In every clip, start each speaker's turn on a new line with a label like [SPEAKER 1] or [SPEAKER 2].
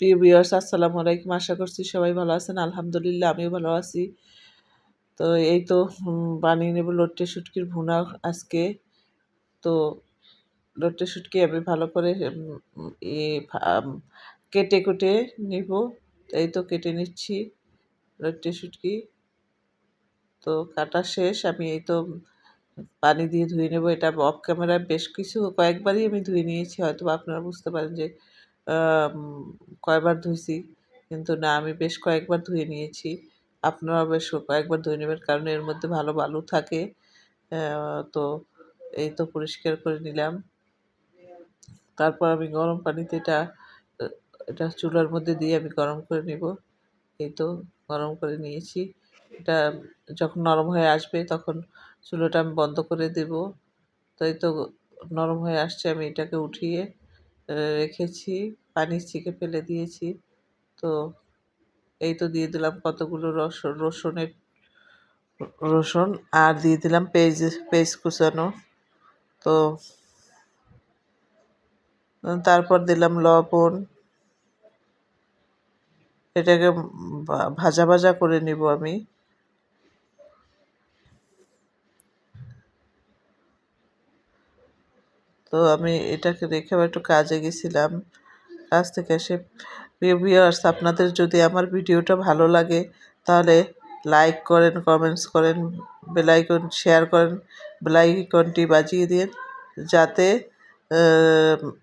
[SPEAKER 1] প্রিয় ভিউয়ার্স, আসসালামু আলাইকুম। আশা করছি সবাই ভালো আছেন। আলহামদুলিল্লাহ আমিও ভালো আছি। তো এই তো বানিয়ে নেব লট্টে শুটকির ভুনা আজকে। তো লট্টে শুটকি আমি ভালো করে কেটে কুটে নিব। এই তো কেটে নিচ্ছি লট্টে শুটকি। তো কাটা শেষ। আমি এই তো পানি দিয়ে ধুয়ে নেব। এটা অফ ক্যামেরায় বেশ কয়েকবারই আমি ধুয়ে নিয়েছি। হয়তোবা আপনারা বুঝতে পারেন যে কয়বার ধুইছি, কিন্তু না, আমি বেশ কয়েকবার ধুয়ে নিয়েছি। আপনারাও বেশ কয়েকবার ধুয়ে নেবেন, কারণ এর মধ্যে ভালো বালু থাকে। তো এই তো পরিষ্কার করে নিলাম। তারপর আমি গরম পানিতে এটা চুলার মধ্যে দিয়ে আমি গরম করে নিব। এই তো গরম করে নিয়েছি। এটা যখন নরম হয়ে আসবে তখন চুলাটা আমি বন্ধ করে দেব। তো এই তো নরম হয়ে আসছে, আমি এটাকে উঠিয়ে রেখেছি, পানি ছেঁকে ফেলে দিয়েছি। তো এই তো দিয়ে দিলাম কতগুলো রসুন আর দিয়ে দিলাম পেঁয়াজ কুচানো। তো তারপর দিলাম লবণ। এটাকে ভাজা ভাজা করে নিব আমি। তো আমি এটাকে রেখে একটু কাজে গেছিলাম। কাজ থেকে এসে, প্রিয় ভিউয়ার্স, আপনাদের যদি আমার ভিডিওটা ভালো লাগে তাহলে লাইক করেন, কমেন্টস করেন, বেল আইকন শেয়ার করেন, বেল আইকনটি বাজিয়ে দিন, যাতে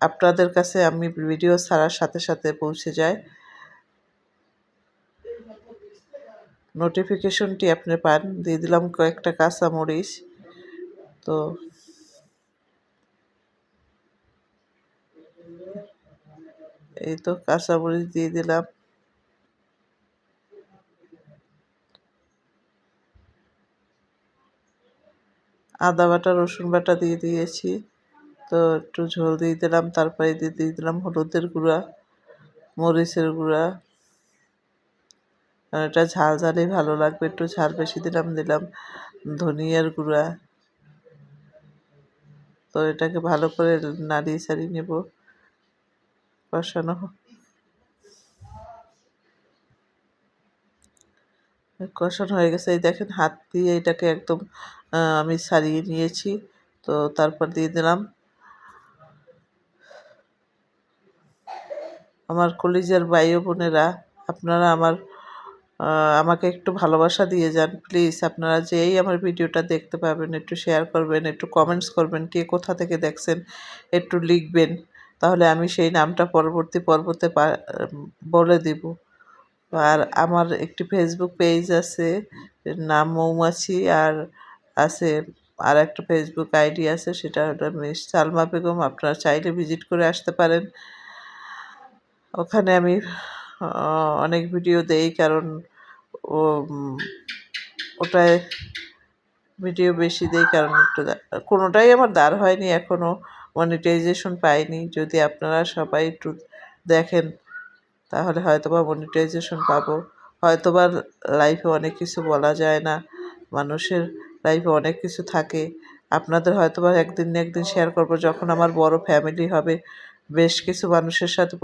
[SPEAKER 1] আপনাদের কাছে আমি ভিডিও ছাড়ার সাথে সাথে পৌঁছে যায়, নোটিফিকেশনটি আপনি পান। দিয়ে দিলাম কয়েকটা কাঁচামরিচ। তো এই তো কাঁচামরিচ দিয়ে দিলাম। আদা বাটা, রসুন বাটা দিয়ে দিয়েছি। তো একটু ঝোল দিয়ে দিলাম। তারপরে দিয়ে দিলাম হলুদের গুঁড়া, মরিচের গুঁড়া। আর এটা ঝাল ঝালই ভালো লাগবে, একটু ঝাল বেশি দিলাম ধনিয়ার গুঁড়া। তো এটাকে ভালো করে নাড়িয়ে চাড়িয়ে নেব। কষানো হয়ে গেছে। এই দেখেন, হাত দিয়ে এটাকে একদম আমি ছাড়িয়ে নিয়েছি। তো তারপর দিয়ে দিলাম আমার কলিজার ভাই ও বোনেরা, আপনারা আমাকে একটু ভালোবাসা দিয়ে যান প্লিজ। আপনারা যেই আমার ভিডিওটা দেখতে পাবেন একটু শেয়ার করবেন, একটু কমেন্টস করবেন, কে কোথা থেকে দেখছেন একটু লিখবেন, তাহলে আমি সেই নামটা পরবর্তী পর্বতে বলে দিব। আর আমার একটি ফেসবুক পেজ আছে, নাম মৌমাছি, আর আছে আর একটা ফেসবুক আইডি আছে, সেটা হলো মিস সালমা বেগম। আপনারা চাইলে ভিজিট করে আসতে পারেন। ওখানে আমি অনেক ভিডিও দেই, কারণ ও ওটায় ভিডিও বেশি দেই, কারণ একটু কোনোটাই আমার দাঁড় হয়নি এখনও, মনিটাইজেশন পাইনি। যদি আপনারা সবাই একটু দেখেন তাহলে হয়তোবা মনিটাইজেশন পাবো। হয়তোবা লাইফে অনেক কিছু বলা যায় না, মানুষের লাইফে অনেক কিছু থাকে। আপনাদের হয়তোবা একদিন না একদিন শেয়ার করব, যখন আমার বড় ফ্যামিলি হবে, বেশ কিছু মানুষের সাথে